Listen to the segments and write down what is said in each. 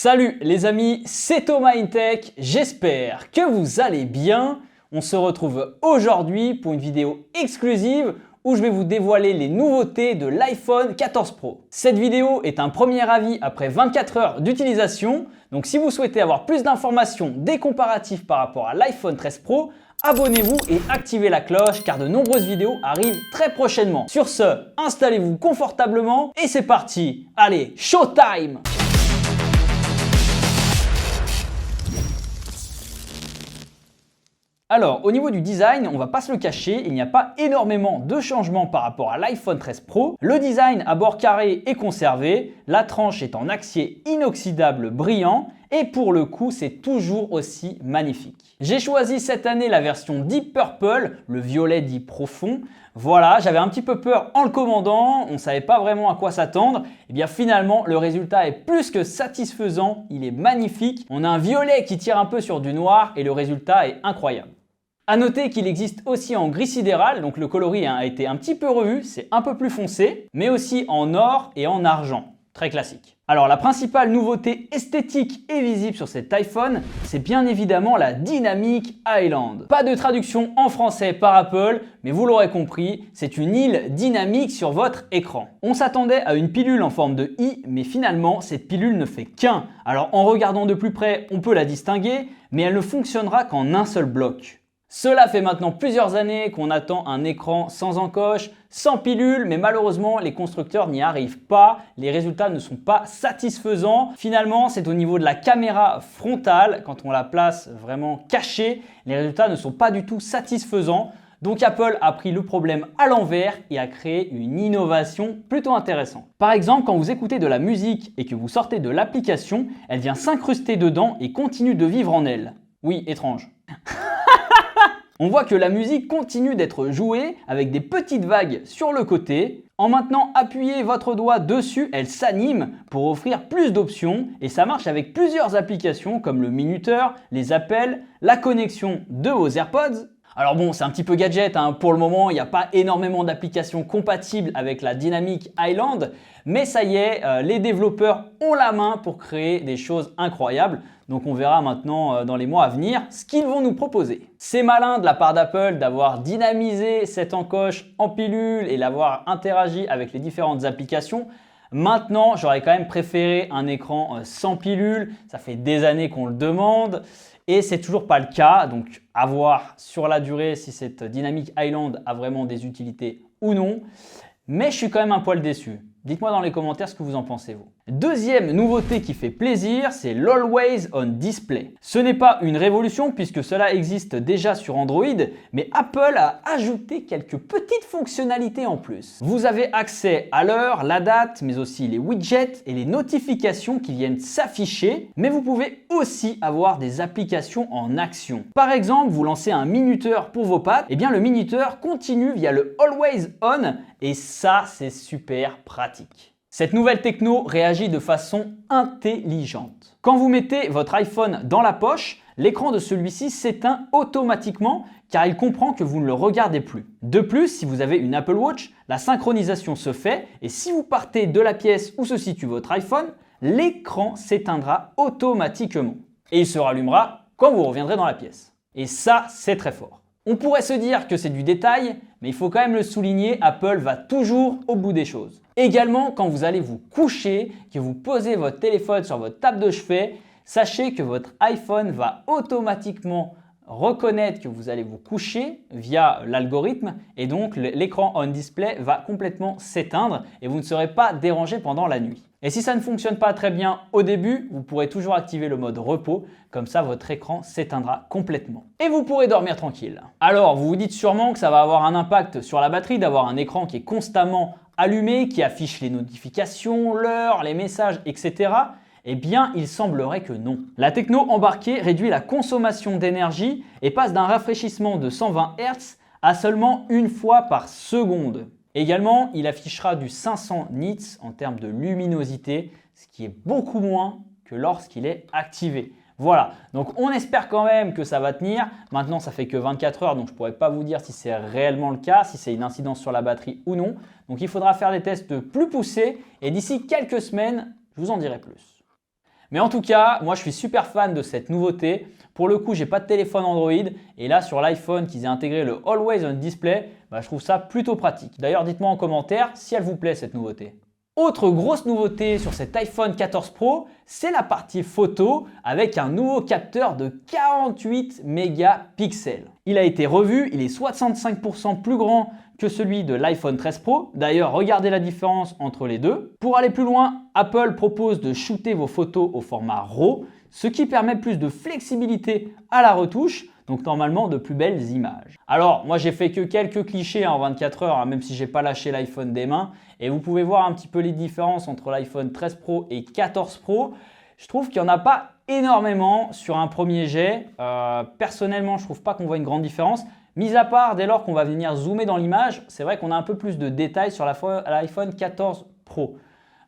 Salut les amis, c'est Thomas InTech, j'espère que vous allez bien. On se retrouve aujourd'hui pour une vidéo exclusive où je vais vous dévoiler les nouveautés de l'iPhone 14 Pro. Cette vidéo est un premier avis après 24 heures d'utilisation, donc si vous souhaitez avoir plus d'informations, des comparatifs par rapport à l'iPhone 13 Pro, abonnez-vous et activez la cloche car de nombreuses vidéos arrivent très prochainement. Sur ce, installez-vous confortablement et c'est parti. Allez, showtime! Alors, au niveau du design, on va pas se le cacher, il n'y a pas énormément de changements par rapport à l'iPhone 13 Pro. Le design à bord carré est conservé, la tranche est en acier inoxydable brillant et pour le coup, c'est toujours aussi magnifique. J'ai choisi cette année la version Deep Purple, le violet dit profond. Voilà, j'avais un petit peu peur en le commandant, on ne savait pas vraiment à quoi s'attendre. Et bien finalement, le résultat est plus que satisfaisant, il est magnifique. On a un violet qui tire un peu sur du noir et le résultat est incroyable. A noter qu'il existe aussi en gris sidéral, donc le coloris a été un petit peu revu, c'est un peu plus foncé, mais aussi en or et en argent, très classique. Alors la principale nouveauté esthétique et visible sur cet iPhone, c'est bien évidemment la Dynamic Island. Pas de traduction en français par Apple, mais vous l'aurez compris, c'est une île dynamique sur votre écran. On s'attendait à une pilule en forme de i, mais finalement cette pilule ne fait qu'un. Alors en regardant de plus près, on peut la distinguer, mais elle ne fonctionnera qu'en un seul bloc. Cela fait maintenant plusieurs années qu'on attend un écran sans encoche, sans pilule, mais malheureusement les constructeurs n'y arrivent pas, les résultats ne sont pas satisfaisants. Finalement, c'est au niveau de la caméra frontale, quand on la place vraiment cachée, les résultats ne sont pas du tout satisfaisants. Donc Apple a pris le problème à l'envers et a créé une innovation plutôt intéressante. Par exemple, quand vous écoutez de la musique et que vous sortez de l'application, elle vient s'incruster dedans et continue de vivre en elle. Oui, étrange. On voit que la musique continue d'être jouée avec des petites vagues sur le côté. En maintenant appuyez votre doigt dessus, elle s'anime pour offrir plus d'options et ça marche avec plusieurs applications comme le minuteur, les appels, la connexion de vos AirPods. Alors bon, c'est un petit peu gadget, hein. Pour le moment, il n'y a pas énormément d'applications compatibles avec la Dynamic Island, mais ça y est, les développeurs ont la main pour créer des choses incroyables. Donc on verra maintenant dans les mois à venir ce qu'ils vont nous proposer. C'est malin de la part d'Apple d'avoir dynamisé cette encoche en pilule et l'avoir interagi avec les différentes applications. Maintenant, j'aurais quand même préféré un écran sans pilule. Ça fait des années qu'on le demande et c'est toujours pas le cas. Donc à voir sur la durée si cette Dynamic Island a vraiment des utilités ou non. Mais je suis quand même un poil déçu. Dites-moi dans les commentaires ce que vous en pensez vous. Deuxième nouveauté qui fait plaisir, c'est l'Always On Display. Ce n'est pas une révolution puisque cela existe déjà sur Android, mais Apple a ajouté quelques petites fonctionnalités en plus. Vous avez accès à l'heure, la date, mais aussi les widgets et les notifications qui viennent s'afficher, mais vous pouvez aussi avoir des applications en action. Par exemple, vous lancez un minuteur pour vos pattes, et bien le minuteur continue via le Always On et ça c'est super pratique. Cette nouvelle techno réagit de façon intelligente. Quand vous mettez votre iPhone dans la poche, l'écran de celui-ci s'éteint automatiquement car il comprend que vous ne le regardez plus. De plus, si vous avez une Apple Watch, la synchronisation se fait et si vous partez de la pièce où se situe votre iPhone, l'écran s'éteindra automatiquement et il se rallumera quand vous reviendrez dans la pièce. Et ça, c'est très fort. On pourrait se dire que c'est du détail, mais il faut quand même le souligner, Apple va toujours au bout des choses. Également, quand vous allez vous coucher, que vous posez votre téléphone sur votre table de chevet, sachez que votre iPhone va automatiquement reconnaître que vous allez vous coucher via l'algorithme et donc l'écran on display va complètement s'éteindre et vous ne serez pas dérangé pendant la nuit. Et si ça ne fonctionne pas très bien au début, vous pourrez toujours activer le mode repos, comme ça votre écran s'éteindra complètement. Et vous pourrez dormir tranquille. Alors vous vous dites sûrement que ça va avoir un impact sur la batterie d'avoir un écran qui est constamment allumé, qui affiche les notifications, l'heure, les messages, etc. Eh bien, il semblerait que non. La techno embarquée réduit la consommation d'énergie et passe d'un rafraîchissement de 120 Hz à seulement une fois par seconde. Également, il affichera du 500 nits en termes de luminosité, ce qui est beaucoup moins que lorsqu'il est activé. Voilà, donc on espère quand même que ça va tenir. Maintenant, ça fait que 24 heures, donc je ne pourrais pas vous dire si c'est réellement le cas, si c'est une incidence sur la batterie ou non. Donc il faudra faire des tests plus poussés et d'ici quelques semaines, je vous en dirai plus. Mais en tout cas, moi je suis super fan de cette nouveauté. Pour le coup, j'ai pas de téléphone Android et là sur l'iPhone qu'ils aient intégré le Always On Display, je trouve ça plutôt pratique. D'ailleurs, dites-moi en commentaire si elle vous plaît cette nouveauté. Autre grosse nouveauté sur cet iPhone 14 Pro, c'est la partie photo avec un nouveau capteur de 48 mégapixels. Il a été revu, il est 65% plus grand que celui de l'iPhone 13 Pro. D'ailleurs, regardez la différence entre les deux. Pour aller plus loin, Apple propose de shooter vos photos au format RAW, ce qui permet plus de flexibilité à la retouche, donc normalement de plus belles images. Alors, moi j'ai fait que quelques clichés en 24 heures, même si j'ai pas lâché l'iPhone des mains, et vous pouvez voir un petit peu les différences entre l'iPhone 13 Pro et 14 Pro. Je trouve qu'il n'y en a pas énormément sur un premier jet. Personnellement, je ne trouve pas qu'on voit une grande différence. Mis à part, dès lors qu'on va venir zoomer dans l'image, c'est vrai qu'on a un peu plus de détails sur l'iPhone 14 Pro.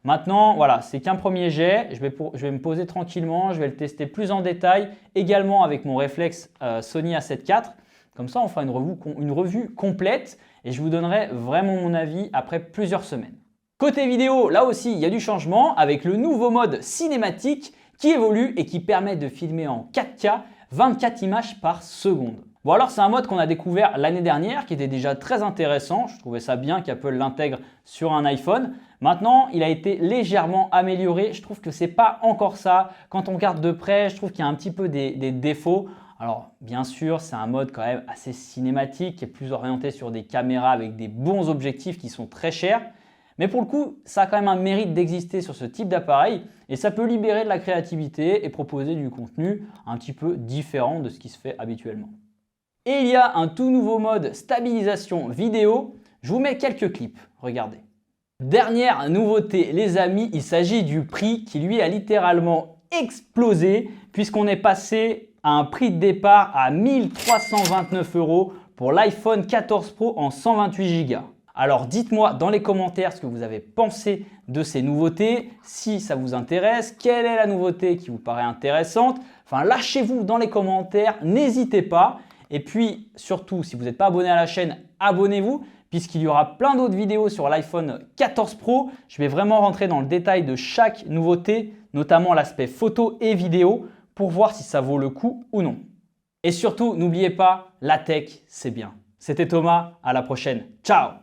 Maintenant, voilà, c'est qu'un premier jet. Je vais me poser tranquillement, je vais le tester plus en détail, également avec mon réflexe Sony A7 IV. Comme ça, on fera une revue complète et je vous donnerai vraiment mon avis après plusieurs semaines. Côté vidéo, là aussi, il y a du changement avec le nouveau mode cinématique qui évolue et qui permet de filmer en 4K 24 images par seconde. Bon alors c'est un mode qu'on a découvert l'année dernière qui était déjà très intéressant. Je trouvais ça bien qu'Apple l'intègre sur un iPhone. Maintenant, il a été légèrement amélioré. Je trouve que c'est pas encore ça. Quand on regarde de près, je trouve qu'il y a un petit peu des défauts. Alors bien sûr, c'est un mode quand même assez cinématique qui est plus orienté sur des caméras avec des bons objectifs qui sont très chers. Mais pour le coup, ça a quand même un mérite d'exister sur ce type d'appareil et ça peut libérer de la créativité et proposer du contenu un petit peu différent de ce qui se fait habituellement. Et il y a un tout nouveau mode stabilisation vidéo. Je vous mets quelques clips, regardez. Dernière nouveauté les amis, il s'agit du prix qui lui a littéralement explosé puisqu'on est passé à un prix de départ à 1329 € pour l'iPhone 14 Pro en 128 Go. Alors dites-moi dans les commentaires ce que vous avez pensé de ces nouveautés, si ça vous intéresse, quelle est la nouveauté qui vous paraît intéressante. Enfin lâchez-vous dans les commentaires, n'hésitez pas. Et puis surtout, si vous n'êtes pas abonné à la chaîne, abonnez-vous puisqu'il y aura plein d'autres vidéos sur l'iPhone 14 Pro. Je vais vraiment rentrer dans le détail de chaque nouveauté, notamment l'aspect photo et vidéo pour voir si ça vaut le coup ou non. Et surtout, n'oubliez pas, la tech, c'est bien. C'était Thomas, à la prochaine. Ciao!